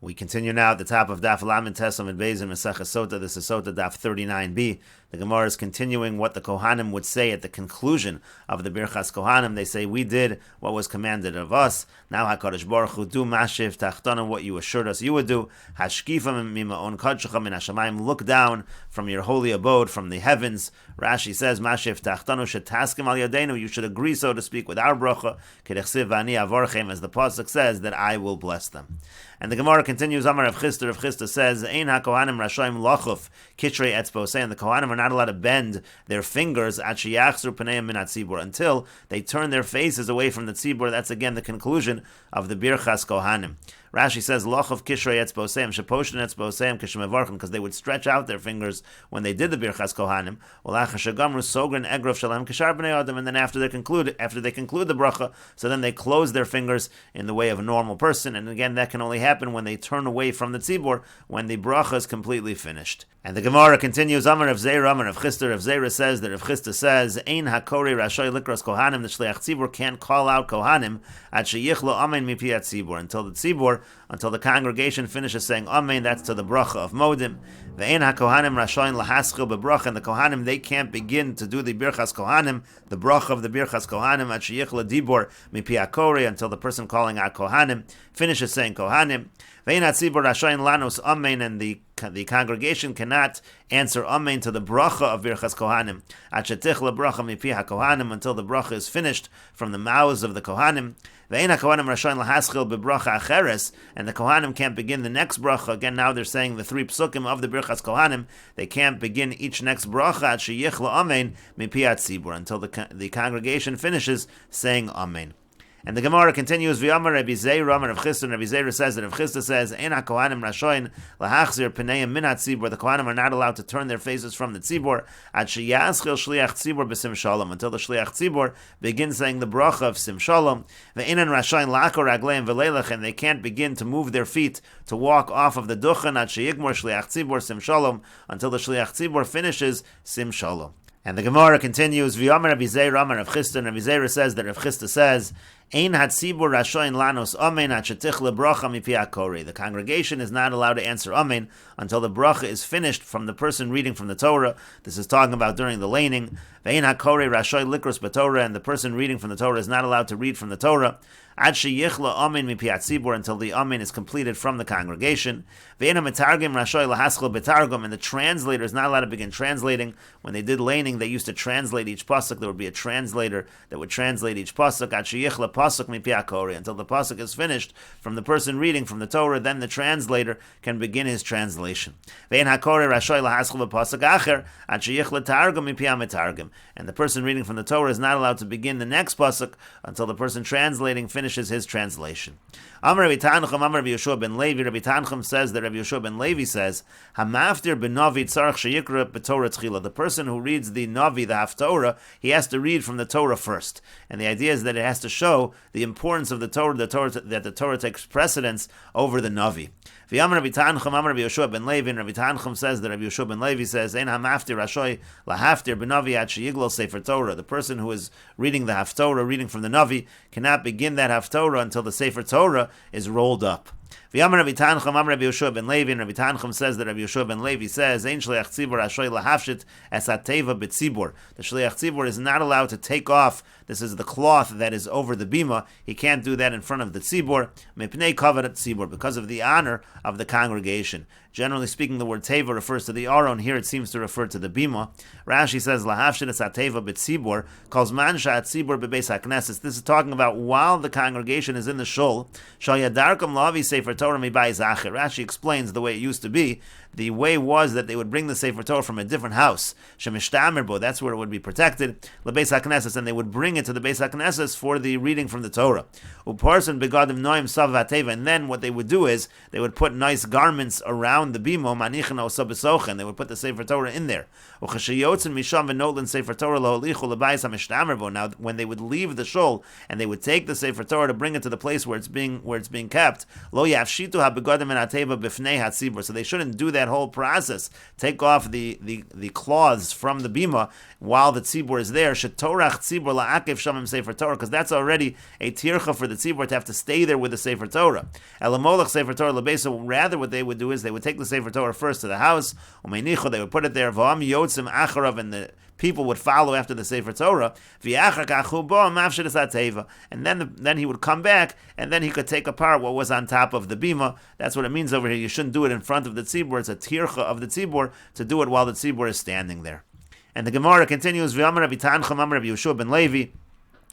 We continue now at the top of Daf Lamed Tesam and Beis in Meseches Sotah. This is Sotah Daf 39b. The Gemara is continuing what the Kohanim would say at the conclusion of the Birchas Kohanim. They say, we did what was commanded of us. Now HaKadosh Baruch Hu, do Mashiv Tachtana, what you assured us you would do. Hashkifam mima'on kadshecha min hashamayim, look down from your holy abode, from the heavens. Rashi says, Mashiv Tachtanu shetaskim al yadeinu, you should agree, so to speak, with our bracha. Kedechsiv v'ani avorchem, as the pasuk says, that I will bless them. And the Gemara continues, Amar Rav Chisda says, Ein HaKohanim Rashoim Lochuf Kitrei Etzbo, saying the Kohanim are not allowed to bend their fingers at Sheyachzru Paneim Min HaTzibur, until they turn their faces away from the Tzibur. That's again the conclusion of the Birchas Kohanim. Rashi says, Lochuf Kishrei Etzboseim, Sheposhin Etzboseim Kishemevarchim, because they would stretch out their fingers when they did the Birchas Kohanim. Shagamru Sogren Egrov Shalem Kishar B'nei Adam, and then after they conclude the bracha, so then they close their fingers in the way of a normal person. And again, that can only happen when they turn away from the tzibur, when the bracha is completely finished. And the Gemara continues, Amar Rav Zeira, Amar Rav Chisda. Rav Zeira says that Rav Chisda says, Ein hakori rashoy likros kohanim, the shliach tzibur can't call out kohanim at sheyichlo amen mipi at tzibur, until the congregation finishes saying amen. That's to the bracha of modim. Ve'ein hakohanim rashoyin lahaschil bebracha, and the kohanim, they can't begin to do the birchas kohanim, the bracha of the birchas kohanim at sheyichlo dibur mipi akori, until the person calling out kohanim finishes saying kohanim. Ve'ein hatzibur rashoyin lanos amen, and the congregation cannot answer amen to the bracha of birchas kohanim at shetichla bracha mipi hakohanim, until the bracha is finished from the mouths of the kohanim. Ve'ein hakohanim rashoyin lahaschil bebracha acheres, and the kohanim can't begin the next bracha. Again, now they're saying the three psukim of the birchas kohanim. They can't begin each next bracha at sheyichla amen mipi hatzibur, until the congregation finishes saying amen. And the Gemara continues, V'yamar Rabbi Zeira, Rav Chisda. Rabbi Zeira says that Rav Chisda says, Ein HaKohanim Rashoin lahachzir pneim min hatzibur, the Kohanim are not allowed to turn their faces from the tzibur at sheyaschil shliach tzibur b'sim shalom, until the shliach tzibur begins saying the bracha of sim shalom. Ve'enan Rashoin la'akor ragleim v'leilach, and they can't begin to move their feet to walk off of the duchen at sheyigmor shliach tzibur sim shalom, until the shliach tzibur finishes sim shalom. And the Gemara continues, V'yamar Rabbi Zeira, Amar Rav Chisda. And Rabbi Zeira says that Rav Chisda says, Ein hatzibur rashoin lanos amen at shetichle bracha mipi hakori. The congregation is not allowed to answer amen until the bracha is finished from the person reading from the Torah. This is talking about during the laning. Ve'ein hakori rashoy likros b'Torah, and the person reading from the Torah is not allowed to read from the Torah ad sheyichla amen mipi hatzibur, until the amen is completed from the congregation. Ve'ein hametargim rashoy lahaschil betargum, and the translator is not allowed to begin translating. When they did laning, they used to translate each pasuk. There would be a translator that would translate each pasuk ad sheyichla pasuk mipi hakori, until the pasuk is finished from the person reading from the Torah. Then the translator can begin his translation. Ve'ein hakori rashoy lahaschil b'pasuk acher ad sheyichla targum mipi hametargim, and the person reading from the Torah is not allowed to begin the next pasuk until the person translating finishes his translation. Amar Rabbi Tanchum, Amar Rabbi Yehoshua ben Levi. Rabbi Tanchum says that Rabbi Yehoshua ben Levi says, Hamaftir b'Navi tzarich sheyikra b'Torah tchila. The person who reads the Navi, the Haftorah, he has to read from the Torah first. And the idea is that it has to show the importance of the Torah, that the Torah takes precedence over the Navi. V'yamar Rabbi Tanchum, Amar Rabbi Yehoshua ben Levi. And Rabbi Tanchum says that Rabbi Yehoshua ben Levi says, Ein hamaftir rashoy lahaftir b'Navi ad sheyiglol sefer Torah. The person who is reading the Haftorah, reading from the Navi, cannot begin that Haftorah until the Sefer Torah is rolled up. V'yamar Rabbi Tanchum, Amar Rabbi Yehoshua ben Levi. And Rabbi Tanchum says that Rabbi Yehoshua ben Levi says, Ein shliach tzibur rashoy lahafshit es hateva b'tzibur. The shliach tzibur is not allowed to take off. This is the cloth that is over the bima. He can't do that in front of the tzibur. Mipnei kavod tzibur, because of the honor of the congregation. Generally speaking, the word teva refers to the aron. Here it seems to refer to the bima. Rashi says, lahafshit es hateva b'tzibur, calls man sha'at tzibur bebeis hakneses. This is talking about while the congregation is in the shul. Shal yadarkam lavi sefer Torah mibai zacher. Rashi explains the way it used to be. The way was that they would bring the Sefer Torah from a different house. Shemishtamirbo, that's where it would be protected. LeBeis HaKnesses, and they would bring it to the Beis HaKnesses for the reading from the Torah. Uparson begadim noim savateva, and then what they would do is they would put nice garments around the bimo, manichin osabesochen. They would put the Sefer Torah in there. Uchashayotzin misham v'notlin Sefer Torah loholichu leBeis HaMishtamirbo. Now, when they would leave the shul and they would take the Sefer Torah to bring it to the place where it's being kept, lo yafshitu habegadim and hateva b'fnei hatzibur. So they shouldn't do that whole process. Take off the cloths from the bima while the tzibur is there. Shetorach tzibur la'akev shamim sefer Torah, because that's already a tircha for the tzibur to have to stay there with the sefer Torah. Elamolach sefer Torah lebeso. Rather, what they would do is they would take the sefer Torah first to the house. Umeinicho, they would put it there. V'am yotzim acharav, and the people would follow after the sefer Torah. And then he would come back, and then he could take apart what was on top of the bima. That's what it means over here. You shouldn't do it in front of the tzibur. It's a tircha of the tzibur to do it while the tzibur is standing there. And the Gemara continues, V'amar Rabbi Tanchum, Amar Rabbi Yehoshua ben Levi.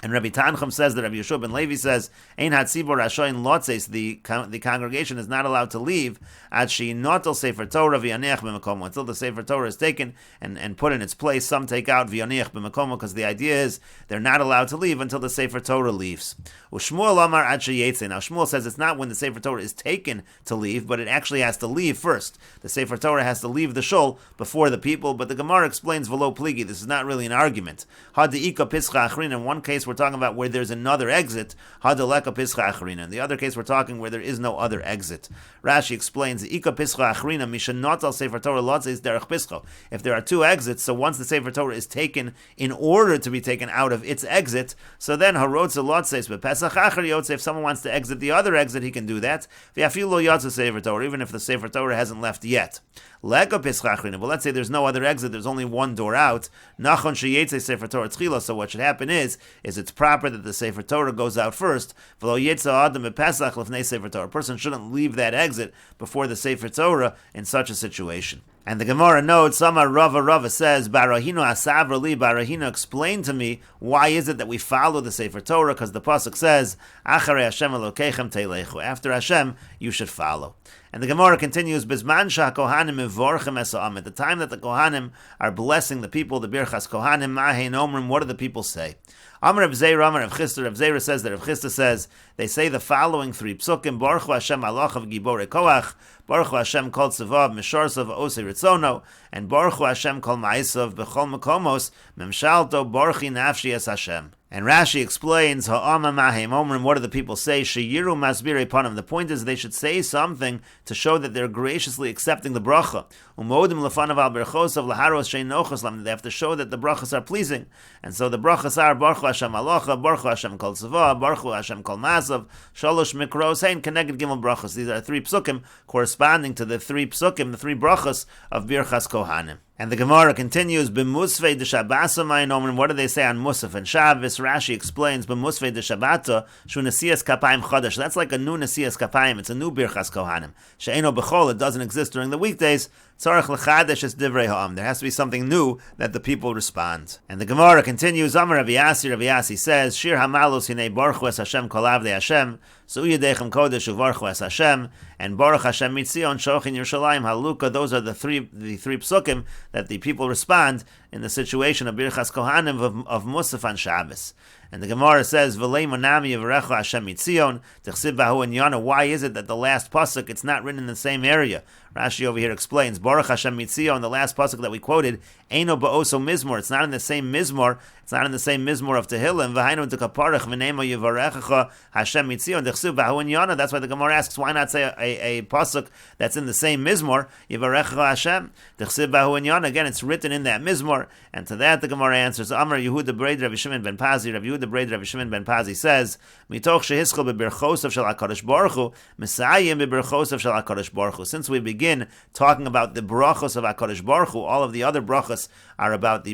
And Rabbi Tanchum says that Rabbi Yehoshua ben Levi says, Ein hatzibur rashoin lotzes, the congregation is not allowed to leave ad she'inotel sefer Torah v'yaneach b'makomo, until the sefer Torah is taken and put in its place. Some take out v'yaneach b'makomo, because the idea is they're not allowed to leave until the sefer Torah leaves. U'shmuel amar ad she'yetze. Now Shmuel says it's not when the sefer Torah is taken to leave, but it actually has to leave first. The sefer Torah has to leave the shul before the people, but the Gemara explains v'lo pligi. This is not really an argument. Ha'de'ika pischa achrin. In one case we're talking about where there's another exit. Ha'deleka pischa achrina. In the other case we're talking where there is no other exit. Rashi explains Ika pischa achrina mishanot al sefer Torah lotzes derech pischa. If there are two exits, so once the sefer Torah is taken in order to be taken out of its exit, so then harotza lotzes bepesach acher yotze. If someone wants to exit the other exit, he can do that. V'afilu lo yotze sefer Torah, even if the sefer Torah hasn't left yet. Leka pischa achrina. But let's say there's no other exit. There's only one door out. Nachon sheyetze sefer Torah tchila. So what should happen is it's proper that the sefer Torah goes out first. V'lo yetze adam bepesach lefnei sefer Torah. A person shouldn't leave that exit before the sefer Torah in such a situation. And the Gemara notes, Amar Rava says, Barahino asavra li, Barahino explained to me, why is it that we follow the Sefer Torah? Because the pasuk says, Acharei Hashem Elokeichem teilechu. After Hashem, you should follow. And the Gemara continues, Bizman shah kohanim mevorchem es ha'am. At the time that the kohanim are blessing the people, the birchas kohanim, mahein omrim, what do the people say? Amar Rav Zera, Amar Rav Chisda. Rav Zera says that Rav Chisda says, they say the following three psukim, Baruch Hu Hashem alachav gibore koach, Baruch Hu Hashem kol tzevav misharsav osei ritzono, and Baruch Hu Hashem kol ma'isav bechol makomos, memshalto baruchi nafshi es Hashem. And Rashi explains, Ha'ama mahem omrim, what do the people say? Sheyiru masbirei panim. The point is they should say something to show that they're graciously accepting the bracha. Umodim lefanav al berchosav laharos shein nochos lam. They have to show that the brachas are pleasing. And so the brachas are Baruch Hu Hashem alocha, Baruch Hu Hashem kol tzava, Baruch Hu Hashem kol masav, Shalosh mikros hein connected gimel brachas. These are three psukim corresponding to the three psukim, the three brachas of Birchas Kohanim. And the Gemara continues, B'musvei de Shabbasa ma'inomen. What do they say on Musaf and Shabbos? Rashi explains, B'musvei de Shabbata shu nesias kapayim chadash. That's like a new nesias kapayim. It's a new Birchas Kohanim. She'eno b'chol. It doesn't exist during the weekdays. Tzarech l'chadesh es divrei ha'am. There has to be something new that the people respond. And the Gemara continues, Amar Rav Yasi says, Shir hamalus hinei baruch hu es Hashem kol avdei Hashem, su'u yedechem kodesh u'baruch hu es Hashem, and Baruch Hashem mitzion shochin Yerushalayim haluka. Those are the three psukim that the people respond in the situation of Birchas Kohanim of Musaf and Shabbos. And the Gemara says, V'lei monami yivrechu Hashem mitzion, tichsib bahu and yana. Why is it that the last pasuk, it's not written in the same area? Rashi over here explains, Baruch Hashem mitzion, the last pasuk that we quoted, Eino ba'oso mizmor. It's not in the same mizmor. It's not in the same mizmor of Tehillim. V'hainu d'kaparech v'nemo yivarechecha Hashem mitzion, tichsib bahu and yana. That's why the Gemara asks, why not say a pasuk that's in the same mizmor, yivarechecha Hashem, tichsib bahu and yana. Again, it's written in that mizmor. And to that the Gemara answers, Amar Yehuda Breid Rabbi Shimon ben Pazi. Rabbi Yehuda Breid Rabbi Shimon ben Pazi says, Mitoch shehiskol beberchosav shel HaKadosh Baruch Hu, Mesayim beberchosav shel HaKadosh Baruch Hu. Since we begin talking about the brachos of HaKadosh Baruch Hu, all of the other brachos are about the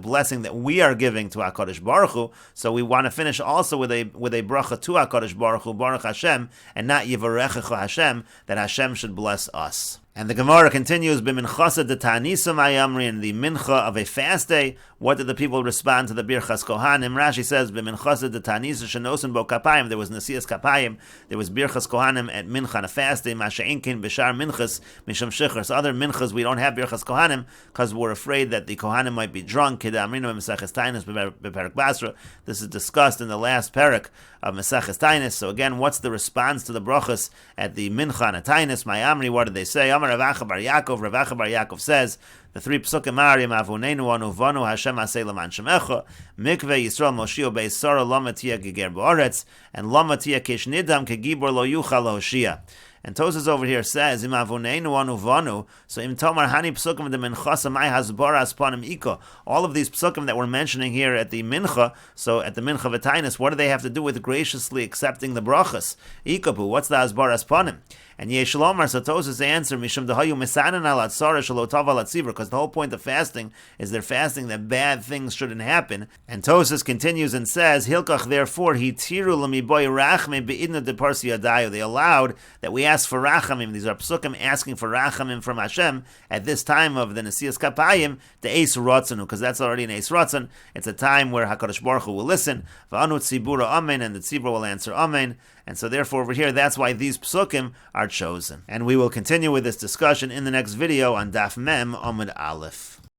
blessing that we are giving to HaKadosh Baruch Hu. So we want to finish also with a bracha to HaKadosh Baruch Hu, Baruch Hashem, and not Yivarechecha Hashem, that Hashem should bless us. And the Gemara continues, B'minchasa de ta'anisa ma'yamri, in the mincha of a fast day, what did the people respond to the Birchas Kohanim? Rashi says, B'minchasa de ta'anisa shenosen bo kapayim, there was nesias kapayim, there was Birchas Kohanim at mincha on a fast day, masha'inkin b'shar minchas misham shichas. Other minchas we don't have Birchas Kohanim, because we're afraid that the Kohanim might be drunk. Kedamrinu Meseches Tainis beperek basra. This is discussed in the last perek of Meseches Tainis. So again, what's the response to the brachas at the mincha on a Tainis? Ma'yamri, what did they say? Amar Rav Acha bar Yaakov. Rav Acha bar Yaakov says the three psukim are Yim Avonenu Anu Vanu Hashem Aseh Leman Shemecha Mikveh Yisrael Moshio Beis Sara Lama Tia Geger Ba'aretz and Lama Tia Kish Nidam Kegibor Lo Yuchal Hoshia. And Tosas over here says, Im Avonenu Anu Vanu, so Im Tomar Hani Psukim de Minchasa Mai Hasbara Aspanim Iko. All of these psukim that we're mentioning here at the Mincha, so at the Mincha V'Tainus, what do they have to do with graciously accepting the brachas? Ikabu, what's the Hasbara Aspanim? And Yeshalomar Satos's answer, Mishum Dahayu Misanan al Atzara Shalotava al Atzivra, because the whole point of fasting is they're fasting that bad things shouldn't happen. And Tosas continues and says, Hilkach, therefore, he tiru lamiboy rachme beidna de parsi adayu. They allowed that we ask for rachamim. These are psukim asking for rachamim from Hashem at this time of the Nesias Kapayim, the Eis Ratzanu, because that's already an Eis Ratzan. It's a time where HaKadosh Baruch Hu will listen. V'anu tzibura amen, and the tzibur will answer amen. And so therefore over here, that's why these psukim are chosen. And we will continue with this discussion in the next video on Daf Mem Amud Aleph.